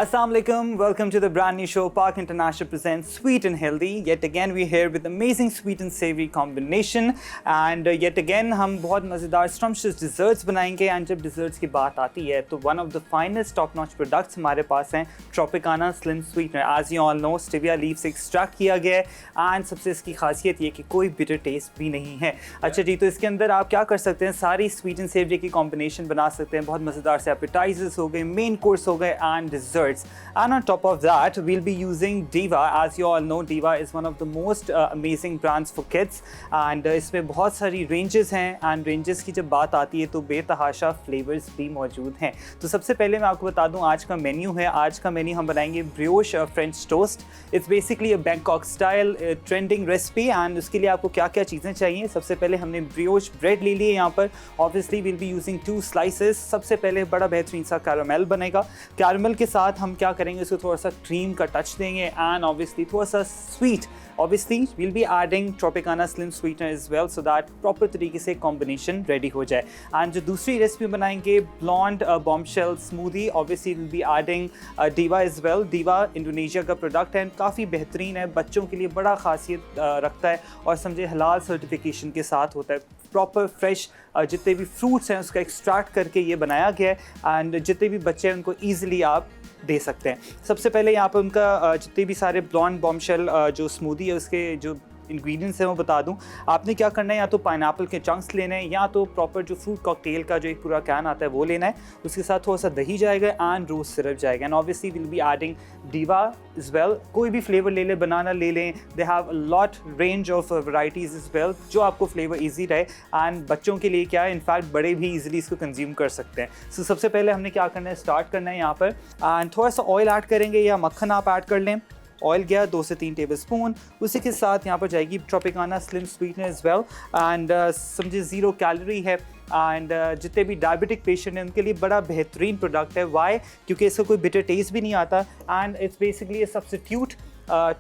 Assalamu alaikum, welcome to the brand new show. Park International presents Sweet and Healthy. Yet again we're here with amazing sweet and savory combination and yet again हम बहुत मज़ेदार scrumptious desserts बनाएंगे and जब desserts की बात आती है तो one of the finest top notch products हमारे पास हैं Tropicana Slim Sweetener. As you all know, stevia leaf से extract किया गया है and सबसे इसकी खासियत ये कि कोई bitter taste भी नहीं है. अच्छा जी, तो इसके अंदर आप क्या कर सकते हैं, सारी sweet and savory की combination बना सकते हैं. बहुत मज़ेदार से appetizers हो गए, main course हो गए and desserts. And on top of that, we'll be using Diva. As you all know, Diva is one of the most amazing brands for kids. And इसमें बहुत सारी ranges हैं and ranges की जब बात आती है तो बेतहाशा flavors भी मौजूद हैं. तो सबसे पहले मैं आपको बता दूं आज का मेन्यू है. आज का मेन्यू हम बनाएंगे brioche French toast. It's basically a Bangkok style trending recipe and उसके लिए आपको क्या क्या चीज़ें चाहिए. सबसे पहले हमने brioche bread ले ली है यहाँ पर. Obviously we'll be using 2 slices. सबसे पहले बड़ा बेहतरीन सा कैरामेल बनेगा. कैरामेल के साथ हम क्या करेंगे, इसको थोड़ा सा क्रीम का टच देंगे एंड ऑब्वियसली थोड़ा सा sweet. Obviously, we'll be adding Tropicana Slim Sweetener as well so that proper तरीके से combination ready हो जाए. And जो दूसरी रेसिपी बनाएंगे blonde bombshell smoothie, obviously we'll be adding Diva as well. Diva Indonesia का प्रोडक्ट है, काफ़ी बेहतरीन है, बच्चों के लिए बड़ा खासियत रखता है और समझे हलाल सर्टिफिकेशन के साथ होता है. प्रॉपर फ्रेश जितने भी फ्रूट्स हैं उसका एक्सट्रैक्ट करके ये बनाया गया है एंड जितने भी बच्चे हैं उनको ईजिली आप दे सकते हैं. सबसे पहले यहाँ पर उनका जितने भी सारे ब्लॉन्ड बॉम्बशेल जो स्मूदी है उसके जो इंग्रेडिएंट्स हैं वो बता दूं. आपने क्या करना है, या तो पाइनएप्पल के चंक्स लेने हैं या तो प्रॉपर जो फ्रूट कॉकटेल का जो एक पूरा कैन आता है वो लेना है. उसके साथ थोड़ा सा दही जाएगा एंड रोज सिरप जाएगा and obviously will be adding diva is well. कोई भी फ्लेवर ले लें, बनाना ले लें, they have a lot range of varieties is well जो आपको फ्लेवर ईजी रहे एंड बच्चों के लिए क्या है, इनफैक्ट बड़े भी ईजिली इसको कंज्यूम कर सकते हैं. सो सबसे पहले हमने क्या करना है, स्टार्ट करना है यहाँ पर एंड थोड़ा सा ऑयल ऐड करेंगे या मक्खन आप ऐड कर लें. ऑयल गया 2 से 3 टेबलस्पून. उसी के साथ यहाँ पर जाएगी Tropicana slim sweetener as well and समझे 0 कैलोरी है एंड जितने भी डायबिटिक पेशेंट हैं उनके लिए बड़ा बेहतरीन प्रोडक्ट है. वाई? क्योंकि इसका कोई बिटर टेस्ट भी नहीं आता and it's basically A substitute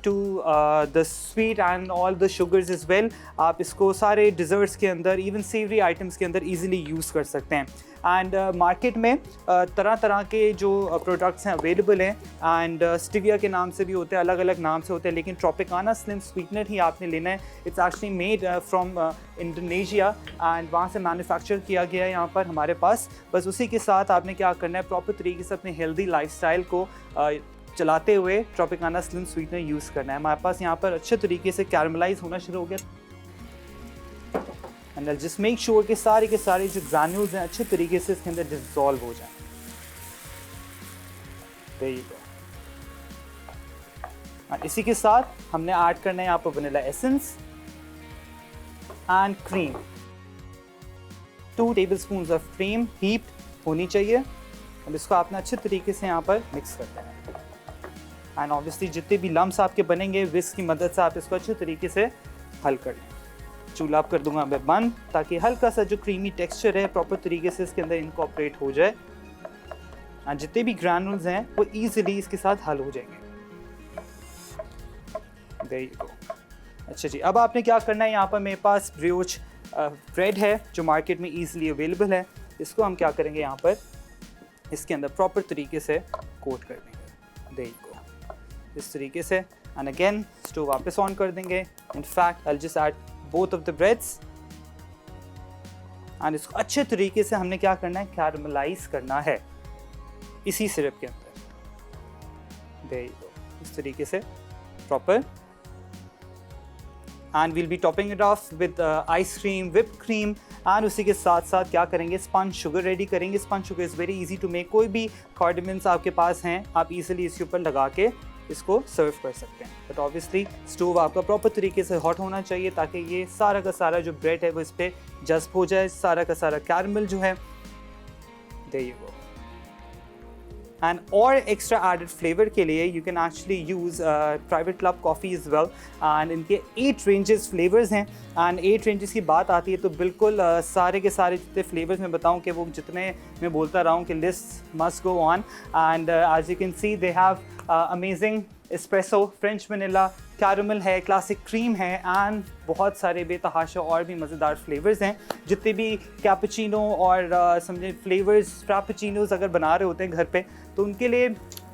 to the sweet and all the sugars as well. आप इसको सारे desserts के अंदर, even savory items के अंदर easily use कर सकते हैं. एंड मार्केट में तरह तरह के जो प्रोडक्ट्स हैं अवेलेबल हैं एंड स्टीविया के नाम से भी होते हैं, अलग अलग नाम से होते हैं, लेकिन ट्रोपिकाना स्लिम स्वीटनर ही आपने लेना है. It's actually made from Indonesia and वहाँ से मैन्युफैक्चर किया गया है यहाँ पर हमारे पास. बस उसी के साथ आपने क्या करना है, प्रॉपर तरीके से अपने हेल्दी लाइफस्टाइल को चलाते हुए ट्रोपिकाना स्लिम स्वीटनर यूज़ करना है. हमारे पास यहाँ पर अच्छे तरीके से कैरमलाइज होना शुरू हो गया एंड जस्ट मेक श्योर कि सारे के सारे जो ग्रैन्यूल्स हैं अच्छे तरीके से इसके अंदर डिसॉल्व हो जाएं. There you go. और इसी के साथ हमने ऐड करना है यहाँ पर vanilla essence and cream. 2 tablespoons of cream heaped होनी चाहिए. अब इसको आपने अच्छे तरीके से यहाँ पर मिक्स कर देना है एंड ऑब्वियसली जितने भी लम्स आपके बनेंगे विस्क की मदद से आप इसको अच्छे तरीके से हल कर लें. चूल्हा आप कर दूंगा मैं बंद ताकि हल्का सा जो क्रीमी टेक्सचर है प्रॉपर तरीके से इसके अंदर इनकॉर्पोरेट हो जाए और जितने भी ग्रैनुल्स हैं वो इजीली इसके साथ हल हो जाएंगे. There you go. अच्छा जी, अब आपने क्या करना है, यहाँ पर मेरे पास ब्रियोच ब्रेड है जो मार्केट में इजीली अवेलेबल है. इसको हम क्या करेंगे, यहाँ पर इसके अंदर प्रॉपर तरीके से कोट कर देंगे. There you go. इस तरीके से एंड अगेन स्टोव वापस ऑन कर देंगे. In fact I just add both of the breads and इसको अच्छे तरीके से हमने क्या करना है, कैरमलाइज करना है इसी सिरप के अंदर. There you go. इस तरीके से proper and we'll be topping it off with ice cream, whipped cream and उसी के साथ साथ क्या करेंगे, स्पंज शुगर रेडी करेंगे. Sponge sugar is very easy to make. कोई भी कॉर्डिमेंट्स आपके पास हैं आप इजीली इसके ऊपर लगा के इसको सर्व कर सकते हैं. बट ऑब्वियसली स्टोव आपका प्रॉपर तरीके से हॉट होना चाहिए ताकि ये सारा का सारा जो ब्रेड है वो इस पर जज्ब हो जाए, सारा का सारा कैरमल जो है. There you go. एंड और एक्स्ट्रा एडेड फ्लेवर के लिए you can actually use private club coffee is well and इनके 8 रेंजेस फ्लेवर्स हैं एंड 8 रेंजेस की बात आती है तो बिल्कुल सारे के सारे जितने फ्लेवर्स मैं बताऊं कि वो जितने मैं बोलता रहा हूँ कि list must go on and as you can see they have amazing espresso, French vanilla, caramel है, क्लासिक क्रीम है एंड बहुत सारे बेतहाशा और भी मज़ेदार फ्लेवर्स हैं. जितने भी कैपुचिनो और समझे फ्लेवर्स फ्रापेचिनोज अगर बना रहे होते हैं घर पे तो उनके लिए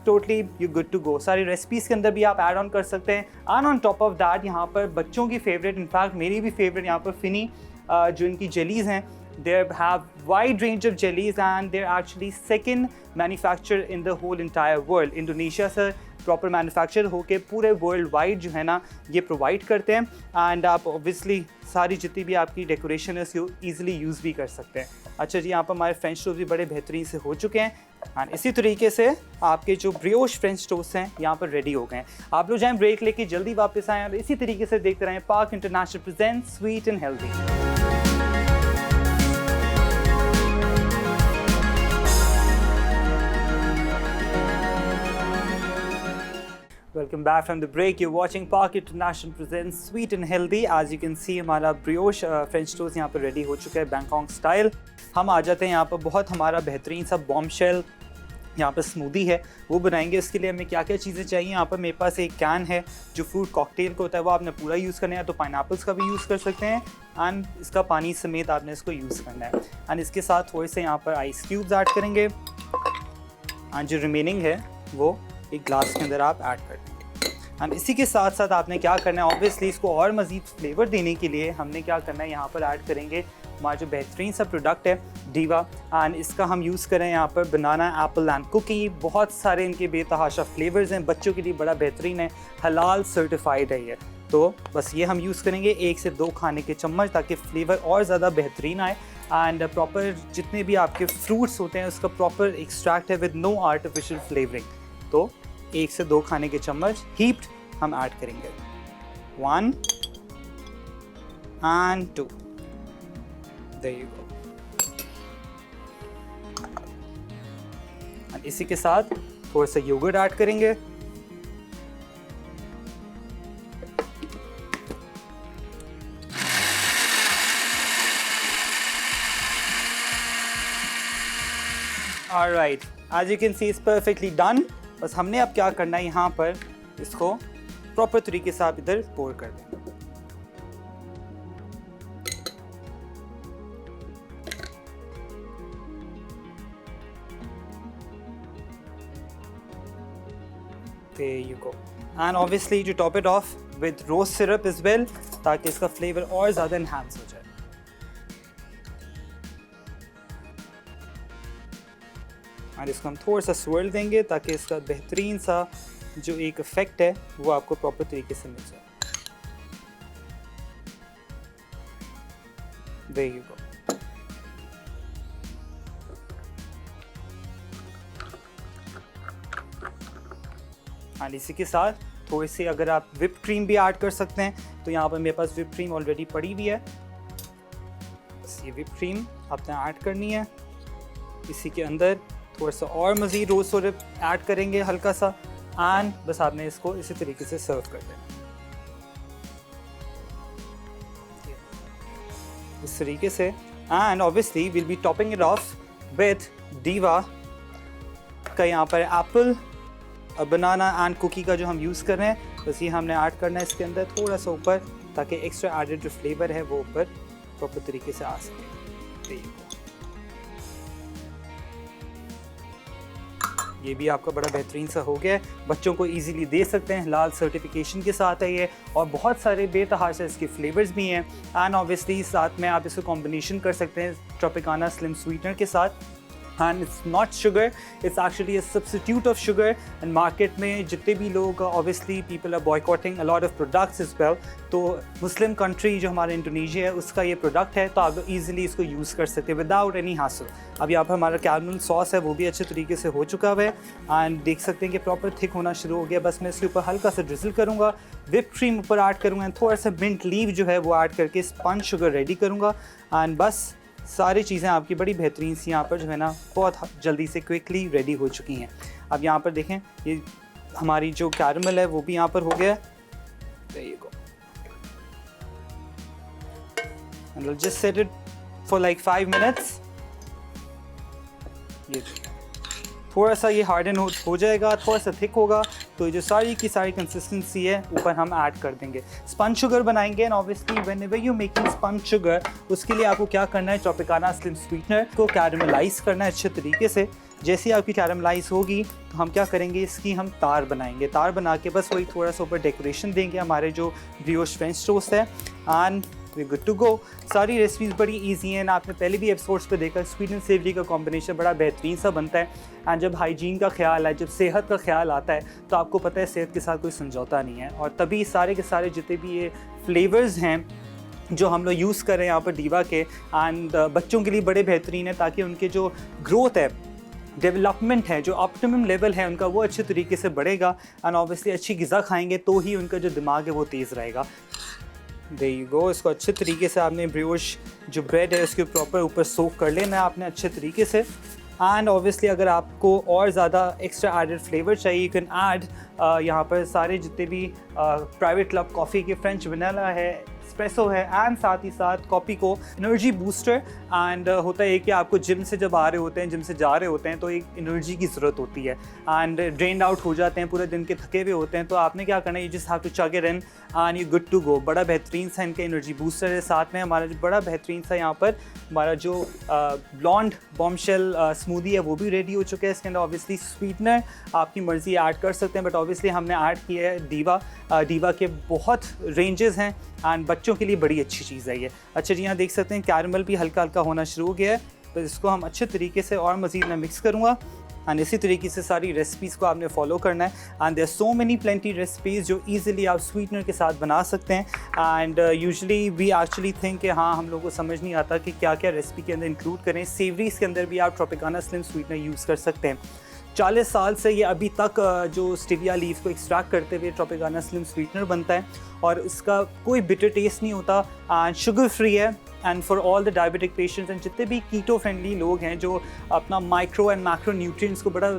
totally you good to go. सारी रेसिपीज़ के अंदर भी आप ऐड ऑन कर सकते हैं। And on top of that यहाँ पर बच्चों की फेवरेट, इनफैक्ट मेरी भी फेवरेट यहाँ पर फिनी जो इनकी जेलीज़ हैं, they have wide range of jellies and they're actually second manufacturer in the whole entire world. Indonesia से प्रॉपर मैन्युफैक्चर होके पूरे वर्ल्ड वाइड जो है ना ये प्रोवाइड करते हैं। एंड आप ऑब्वियसली सारी जितनी भी आपकी डेकोरेशन है उसको ईजिली यूज़ भी कर सकते हैं। अच्छा जी, यहाँ पर हमारे फ्रेंच टोस्ट भी बड़े बेहतरीन से हो चुके हैं। एंड इसी तरीके से आपके जो ब्रियोश फ्रेंच टोस्ट हैं यहाँ पर रेडी हो गए हैं। आप लोग जाएँ ब्रेक लेके जल्दी वापस आएँ और इसी तरीके से देखते रहें park international present sweet and healthy. Welcome back from the break. You're watching Park International presents Sweet and Healthy. As you can see, हमारा ब्रियोश फ्रेंच टोस्ट यहाँ पर रेडी हो चुका है बैंकॉक स्टाइल। हम आ जाते हैं यहाँ पर बहुत हमारा बेहतरीन सा बॉम्बशेल यहाँ पर स्मूदी है वो बनाएंगे। इसके लिए हमें क्या क्या चीज़ें चाहिए, यहाँ पर मेरे पास एक कैन है जो फ्रूट कॉकटेल का होता है, वो आपने पूरा यूज़ करना है, तो पाइनएप्पल्स का भी यूज़ कर सकते हैं एंड इसका पानी समेत आपने इसको यूज़ करना है। एंड इसके साथ थोड़े से यहाँ पर आइस क्यूब्स ऐड करेंगे एंड जो रिमेनिंग है वो एक ग्लास के अंदर आप ऐड कर देंगे। एंड इसी के साथ साथ आपने क्या करना है, ऑब्वियसली इसको और मज़ीद फ्लेवर देने के लिए हमने क्या करना है, यहाँ पर ऐड करेंगे हमारा जो बेहतरीन सा प्रोडक्ट है डीवा। एंड इसका हम यूज़ करें यहाँ पर बनाना एप्पल एंड कुकी। बहुत सारे इनके बेतहाशा फ्लेवर्स हैं, बच्चों के लिए बड़ा बेहतरीन है, हलाल सर्टिफाइड है ये। तो बस ये हम यूज़ करेंगे 1 से 2 खाने के चम्मच ताकि फ्लेवर और ज़्यादा बेहतरीन आए। एंड प्रॉपर जितने भी आपके फ्रूट्स होते हैं उसका प्रॉपर एक्सट्रैक्ट है विद नो आर्टिफिशियल फ्लेवरिंग। तो 1 से 2 खाने के चम्मच हीप्ड हम ऐड करेंगे, 1 and 2, there you go। और इसी के साथ थोड़ा सा योगर्ट ऐड करेंगे, alright, as you can see it's perfectly done। बस हमने अब क्या करना है, यहाँ पर इसको प्रॉपर तरीके से आप इधर पोर कर दें। There you go। And obviously to top it off with rose syrup as well ताकि इसका फ्लेवर और ज़्यादा enhance हो जाए। और इसको हम थोड़ा सा swirl देंगे ताकि इसका बेहतरीन सा जो एक इफेक्ट है वो आपको प्रॉपर तरीके से मिल जाए। There you go। और इसी के साथ थोड़ी सी अगर आप विप क्रीम भी ऐड कर सकते हैं, तो यहाँ पर मेरे पास विप क्रीम ऑलरेडी पड़ी हुई है। बस ये विप क्रीम आपने ऐड करनी है। इसी के अंदर थोड़ा सा और मज़ीद रोज़ सिरप ऐड करेंगे हल्का सा, एंड बस आपने इसको इसी तरीके से सर्व कर देना इस तरीके से। And obviously will be topping it of with diva का यहाँ पर एप्पल, बनाना एंड कुकी का जो हम यूज़ कर रहे हैं, बस ये हमने ऐड करना है इसके अंदर थोड़ा सा ऊपर ताकि एक्स्ट्रा एडेड जो फ्लेवर है वो ऊपर प्रॉपर तरीके से आ सके। ये भी आपका बड़ा बेहतरीन सा हो गया है, बच्चों को इजीली दे सकते हैं, लाल सर्टिफिकेशन के साथ है ये, और बहुत सारे बेतहाशा इसके फ्लेवर्स भी हैं। एंड ऑब्वियसली साथ में आप इसको कॉम्बिनेशन कर सकते हैं ट्रॉपिकाना स्लिम स्वीटनर के साथ। And it's not sugar, it's actually a substitute of sugar. And market में जितने भी लोग obviously people are boycotting a lot of products as well, तो मुस्लिम कंट्री जो हमारा इंडोनेशिया है उसका ये प्रोडक्ट है, तो आप ईजिली इसको यूज़ कर सकते हैं विदाउट एनी हासिल। अब यहाँ पर हमारा कैरमल सॉस है वो भी अच्छे तरीके से हो चुका है एंड देख सकते हैं कि प्रॉपर थिक होना शुरू हो गया। बस मैं इसके ऊपर हल्का सा ड्रिजल करूँगा, विप क्रीम ऊपर ऐड करूँगा, थोड़ा सा मिंट लीव जो है वो ऐड करके स्पंज शुगर रेडी करूँगा। एंड बस सारी चीज़ें आपकी बड़ी बेहतरीन सी यहाँ पर जो है ना बहुत जल्दी से क्विकली रेडी हो चुकी हैं। अब यहाँ पर देखें ये हमारी जो कैरमल है वो भी यहाँ पर हो गया है। There you go। And I'll just set it for like 5 minutes। ये थोड़ा सा ये हार्डन हो जाएगा, थोड़ा सा थिक होगा, तो ये जो सारी की सारी कंसिस्टेंसी है ऊपर हम ऐड कर देंगे। स्पंज शुगर बनाएंगे and obviously whenever you making sponge sugar, उसके लिए आपको क्या करना है, ट्रॉपिकाना स्लिम स्वीटनर को कैरमलाइज करना है अच्छे तरीके से। जैसे ही आपकी कैरमलाइज होगी तो हम क्या करेंगे, इसकी हम तार बनाएंगे। तार बना के बस वही थोड़ा सा ऊपर डेकोरेशन देंगे हमारे जो ब्रियोश फ्रेंच टोस्ट है and we good to go. सारी रेसिपीज़ बड़ी इजी हैं, आपने पहले भी एपिसोड्स पे देखा, स्वीट एंड सेवरी का कॉम्बिनेशन बड़ा बेहतरीन सा बनता है। एंड जब हाइजीन का ख्याल है, जब सेहत का ख्याल आता है, तो आपको पता है सेहत के साथ कोई समझौता नहीं है। और तभी सारे के सारे जितने भी ये फ्लेवर्स हैं जो हम लोग यूज़ कर रहे हैं यहाँ पर दीवा के, एंड बच्चों के लिए बड़े बेहतरीन है ताकि उनके जो ग्रोथ है, डेवलपमेंट है, जो ऑप्टिमम लेवल है उनका, वो अच्छे तरीके से बढ़ेगा। एंड ऑब्वियसली अच्छी ग़िज़ा खाएंगे तो ही उनका जो दिमाग है वो तेज़ रहेगा। There you go. इसको अच्छे तरीके से आपने ब्रियोश जो ब्रेड है उसके प्रॉपर ऊपर सोक कर लेना है आपने अच्छे तरीके से। एंड ऑब्वियसली अगर आपको और ज़्यादा एक्स्ट्रा एडेड फ्लेवर चाहिए, यू कैन ऐड यहाँ पर सारे जितने भी प्राइवेट क्लब कॉफ़ी के फ्रेंच वनीला है, एस्प्रेसो है, एंड साथ ही साथ कॉफ़ी को एनर्जी बूस्टर। एंड होता है कि आपको जिम से जब आ रहे होते हैं, जिम से जा रहे होते हैं, तो एक एनर्जी की ज़रूरत होती है एंड ड्रेन्ड आउट हो जाते हैं, पूरे दिन के थके हुए होते हैं, तो आपने क्या करना है, you just have to chug it in and you good to go. बड़ा बेहतरीन सा इनका एनर्जी बूस्टर है। साथ में हमारा जो बड़ा बेहतरीन सा यहाँ पर हमारा जो ब्लॉन्ड बॉम्बशेल स्मूदी है वो भी रेडी हो चुका है। इसके अंदर ऑब्वियसली स्वीटनर आपकी मर्ज़ी ऐड कर सकते हैं, बट ऑब्वियसली हमने ऐड किया है दीवा। दीवा के बहुत रेंजेस हैं एंड बच्चों के लिए बड़ी अच्छी चीज़ है ये। अच्छा जी, यहाँ देख सकते हैं कैरमल भी हल्का हल्का होना शुरू हो गया है, तो इसको हम अच्छे तरीके से और मज़ीद मैं मिक्स करूँगा। एंड इसी तरीके से सारी रेसिपीज़ को आपने फॉलो करना है। And there so many plenty recipes जो ईजिली आप स्वीटनर के साथ बना सकते हैं। And usually we actually think कि हाँ, हम लोगों को समझ नहीं आता कि क्या क्या रेसिपी के अंदर इंक्लूड करें। सेवरीज़ के अंदर भी आप ट्रॉपिकाना स्लिम स्वीटनर यूज़ कर सकते हैं। 40 साल से ये अभी तक जो स्टीविया लीफ को एक्सट्रैक्ट करते हुए ट्रॉपिकाना स्लिम स्वीटनर बनता है और इसका कोई बिटर टेस्ट नहीं होता एंड शुगर फ्री है। And for all the diabetic patients and जितने भी कीटो फ्रेंडली लोग हैं जो अपना माइक्रो एंड मैक्रो न्यूट्रिएंट्स को बड़ा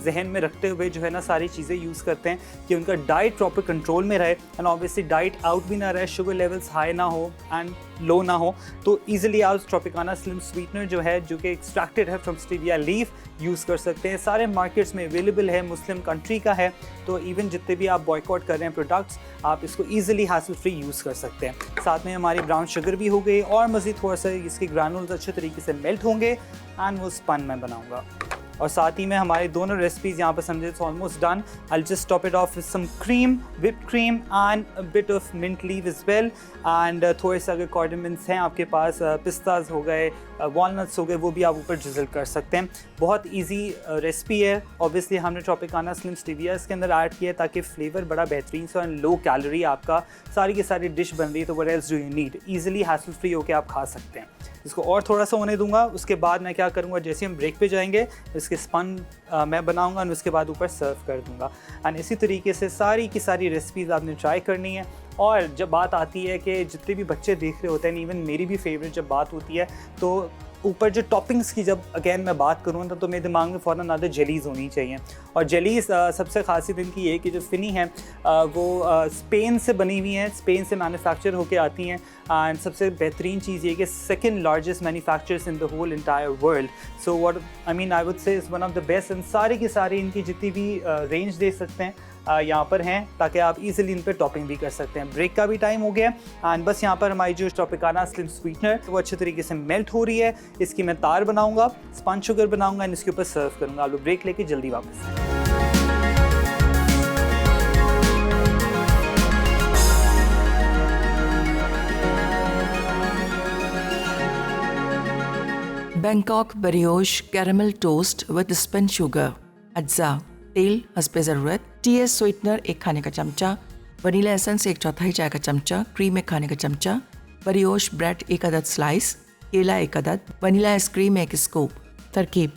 जहन में रखते हुए जो है ना सारी चीज़ें यूज़ करते हैं कि उनका डाइट प्रॉपर कंट्रोल में रहे एंड ऑब्वियसली डाइट आउट भी ना रहे, शुगर लेवल्स हाई ना हो एंड लो ना हो, तो ईजिली आप ट्रॉपिकाना स्लिम स्वीटनर जो है जो कि एक्सट्रैक्टेड है फ्रॉम स्टीविया लीफ यूज़ कर सकते हैं। सारे मार्केट्स में अवेलेबल है, मुस्लिम कंट्री का है, तो इवन जितने भी आप बॉयकॉट कर रहे हैं प्रोडक्ट्स, आप इसको ईजिली हैसल फ्री यूज़ कर सकते हैं। साथ में हमारी ब्राउन शुगर भी हो गई और मज़ीद थोड़ा सा इसके ग्रैनुल्स अच्छे तरीके से मेल्ट होंगे एंड वो स्पन मैं बनाऊँगा। और साथ ही में हमारी दोनों रेसिपीज़ यहाँ पर समझे it's almost done. I just top it off with some cream, whipped cream and a bit of mint leave as well. And थोड़े से अगर कॉर्डमन्स हैं आपके पास, पिस्ताज हो गए, वॉलनट्स हो गए, वो भी आप ऊपर जिजल कर सकते हैं। बहुत इजी रेसिपी है। ऑब्वियसली हमने ट्रॉपिकाना स्लिम स्टीविया इसके अंदर ऐड किया है ताकि फ्लेवर बड़ा बेहतरीन सा एंड लो कैलोरी आपका सारी की सारी डिश बन रही है, तो what else do you need, easily hassle free होकर आप खा सकते हैं। इसको और थोड़ा सा होने दूंगा, उसके बाद मैं क्या करूंगा, जैसे हम ब्रेक पे जाएंगे इसके स्पन मैं बनाऊंगा और उसके बाद ऊपर सर्व कर दूंगा। एंड इसी तरीके से सारी की सारी रेसिपीज़ आपने ट्राई करनी है। और जब बात आती है कि जितने भी बच्चे देख रहे होते हैं, इवन मेरी भी फेवरेट जब बात होती है, तो ऊपर जो टॉपिंग्स की जब अगेन मैं बात करूँ तो मेरे दिमाग में फ़ौरन आधा जेलीज़ होनी चाहिए। और जेलीज़ सबसे खासियत इनकी ये कि जो फिनी है वो स्पेन से बनी हुई हैं, स्पेन से मैन्युफैक्चर होके आती हैं। एंड सबसे बेहतरीन चीज़ ये कि second largest manufacturers in the whole entire world. So what I mean I would say is one of the best. And सारे के सारे इनकी जितनी भी रेंज दे सकते हैं यहाँ पर हैं ताकि आप इजीली इन पर टॉपिंग भी कर सकते हैं। ब्रेक का भी टाइम हो गया एंड बस यहाँ पर हमारी जो ट्रॉपिकाना स्लिम स्वीटनर वो अच्छे तरीके से मेल्ट हो रही है। इसकी मैं तार बनाऊंगा, स्पंज शुगर बनाऊंगा एंड इसके ऊपर सर्व करूंगा। आप लोग ब्रेक लेके जल्दी वापस। Bangkok brioche caramel toast with spun sugar, अज्जा तेल हस्बे ज़रूरत, टीएस स्वीटनर 1 खाने का चमचा, वनीला एसेंस 1/4 चाय का चमचा, क्रीम 1 खाने का चमचा, ब्रियोश ब्रेड 1 अदद स्लाइस, केला 1 अदद, वनीला आइसक्रीम 1 स्कूप। तरकीब: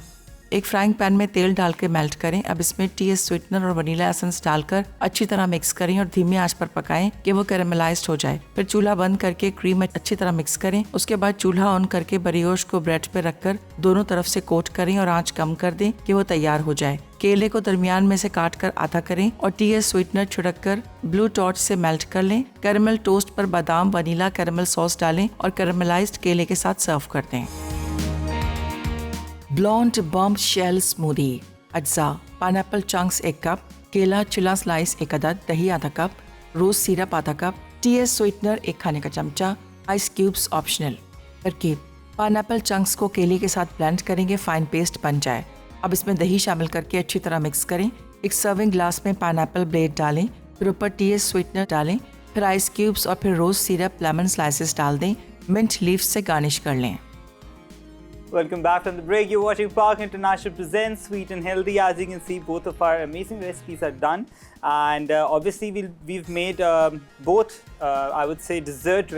एक फ्राइंग पैन में तेल डाल के मेल्ट करें। अब इसमें टीएस स्वीटनर और वनीला एसेंस डालकर अच्छी तरह मिक्स करें और धीमी आंच पर पकाएं कि वो कैरेमलाइज्ड हो जाए। फिर चूल्हा बंद करके क्रीम अच्छी तरह मिक्स करें। उसके बाद चूल्हा ऑन करके ब्रियोश को ब्रेड पे रखकर दोनों तरफ से कोट करें और आंच कम कर दें कि वो तैयार हो जाए। केले को दरमियान में से काट कर आधा करें और टीएस स्वीटनर छिड़क कर ब्लू टॉर्च से मेल्ट कर लें। कैरेमल टोस्ट पर बादाम वनीला कैरेमल सॉस डालें और कैरेमलाइज्ड केले के साथ सर्व कर दें। ब्लॉन्ड बॉम्बशेल स्मूदी, अज्जा, पाइनएप्पल चंक्स 1 कप, केला चिला स्लाइस 1 अदद, दही आधा कप, रोज सिरप आधा कप, टीएस स्वीटनर 1 खाने का चमचा, आइस क्यूब्स ऑप्शनल। तरकीब: पाइनएप्पल चंक्स को केले के साथ ब्लेंड करेंगे, फाइन पेस्ट बन जाए। अब इसमें दही शामिल करके अच्छी तरह मिक्स करें। एक सर्विंग ग्लास में पाइनएप्पल ब्लेड डालें, फिर ऊपर टीएस स्वीटनर डालें, फिर आइस क्यूब्स और फिर रोज सिरप, लेमन स्लाइसेस डाल दें। मिंट लीव्स से गार्निश कर लें। Welcome back from the break. You're watching Park International Presents Sweet and Healthy. As you can see, both of our amazing recipes are done, and obviously we've made both I would say dessert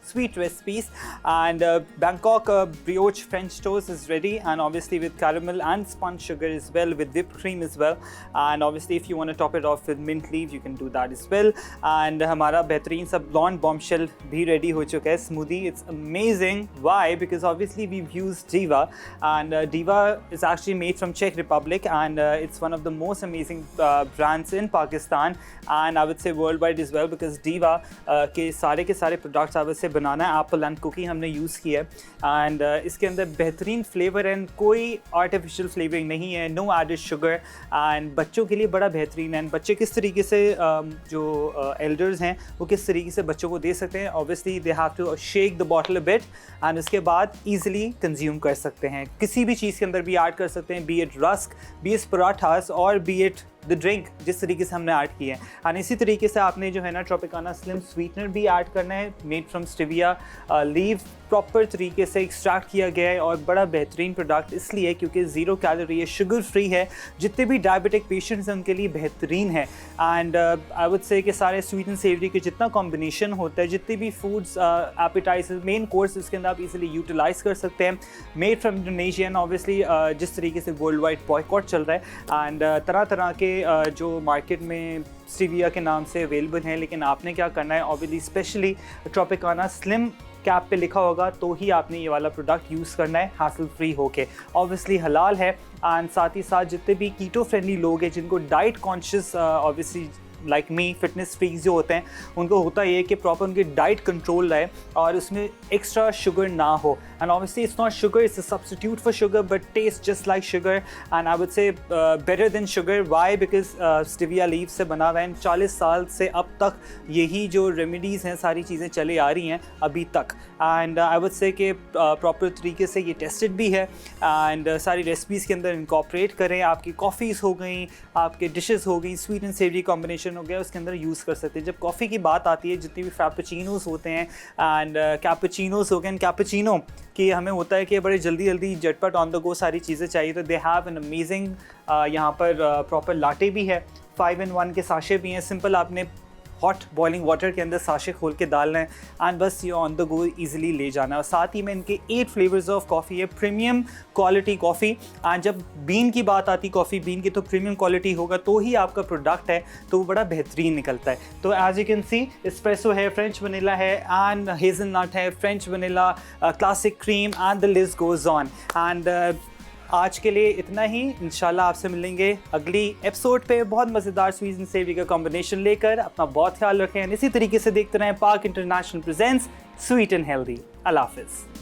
sweet recipes, and Bangkok brioche French toast is ready, and obviously with caramel and spun sugar as well, with whipped cream as well, and obviously if you want to top it off with mint leaves, you can do that as well. And हमारा बेहतरीन सा blonde bombshell भी ready हो चुका है smoothie. It's amazing. Why? Because obviously we've used Diva, and Diva is actually made from Czech Republic, and it's one of the most amazing brands in Pakistan, and I would say worldwide as well, because Diva के सारे products अब से बनाना है Apple and cookie हमने use किया है, and इसके अंदर बेहतरीन फ्लेवर एंड कोई आर्टिफिशियल फ्लेवरिंग नहीं है, नो एडेड शुगर, एंड बच्चों के लिए बड़ा बेहतरीन है। बच्चे किस तरीके से जो एल्डर्स हैं वो किस तरीके से बच्चों को दे सकते हैं, obviously they have to shake the bottle a bit, and उसके बाद ईजिली कंज्यूम कर सकते हैं। किसी भी चीज़ के अंदर भी ऐड कर सकते हैं, B it rusk, B it parathas और बी इट द ड्रिंक, जिस तरीके से हमने ऐड किया है। एंड इसी तरीके से आपने जो है ना ट्रॉपिकाना स्लिम स्वीटनर भी ऐड करना है, made from stevia leave, proper तरीके से एक्सट्रैक्ट किया गया है, और बड़ा बेहतरीन प्रोडक्ट इसलिए क्योंकि ज़ीरो कैलोरी है, शुगर फ्री है, जितने भी डायबिटिक पेशेंट्स हैं उनके लिए बेहतरीन है। एंड आई वुड से कि सारे स्वीट एंड सेवरी के जितना कॉम्बिनेशन होता है, जितने भी फूड्स एपेटाइजर मेन कोर्स उसके अंदर आप इजीली यूटिलाइज़ कर सकते हैं। मेड फ्रॉम इंडोनेशियन, ऑब्वियसली जिस तरीके से वर्ल्ड वाइड बॉयकॉट चल रहा है, एंड तरह तरह के जो मार्केट में स्टीविया के नाम से अवेलेबल हैं, लेकिन आपने क्या करना है, obviously specially Tropicana slim cap पे लिखा होगा तो ही आपने ये वाला प्रोडक्ट यूज़ करना है, हासिल फ्री होके, ऑब्वियसली हलाल है। एंड साथ ही साथ जितने भी कीटो फ्रेंडली लोग हैं, जिनको diet conscious obviously like me fitness freaks जो होते हैं, उनको होता ये है कि प्रॉपर उनकी डाइट कंट्रोल रहे और उसमें एक्स्ट्रा शुगर ना हो। And obviously it's not sugar, it's a substitute for sugar, but taste just like sugar, and I would say better than sugar. Why? Because stevia leave से बना हुआ है, 40 साल से अब तक यही जो रेमेडीज़ हैं सारी चीज़ें चली आ रही हैं अभी तक, एंड आई वुड से कि प्रॉपर तरीके से ये टेस्टेड भी है, एंड सारी रेसिपीज़ के अंदर इनकॉर्पोरेट करें। आपकी कॉफ़ीज़ हो गई, आपके डिशेज़ हो गई, स्वीट एंड सेवरी कॉम्बिनेशन हो गया, उसके अंदर यूज़ कर सकते हैं। जब कॉफ़ी की बात आती है, जितने भी फ्रापेचिनोस होते हैं एंड कैपुचिनोस हो गए, कैपुचिनो कि हमें होता है कि बड़े जल्दी झटपट ऑन द गो सारी चीज़ें चाहिए, तो दे हैव एन अमेजिंग यहाँ पर प्रॉपर लाटे भी है, 5-in-1 के साशे भी हैं। सिंपल आपने हॉट बॉइलिंग वाटर के अंदर साशे खोल के डालना है, एंड बस ये ऑन द गो इजीली ले जाना है। और साथ ही में इनके 8 फ्लेवर्स ऑफ कॉफ़ी है, प्रीमियम क्वालिटी कॉफ़ी, एंड जब बीन की बात आती कॉफ़ी बीन की, तो प्रीमियम क्वालिटी होगा तो ही आपका प्रोडक्ट है तो वो बड़ा बेहतरीन निकलता है। तो as you can see, espresso है, फ्रेंच वनीला है, एंड हेज़लनट है, French vanilla, classic cream, and the list goes on. And आज के लिए इतना ही, इंशाल्लाह आपसे मिलेंगे अगली एपिसोड पे बहुत मज़ेदार स्वीट एंड सेवरी का कॉम्बिनेशन लेकर। अपना बहुत ख्याल रखें, इसी तरीके से देखते रहें park international presents sweet and healthy. अल्लाह हाफ़िज़।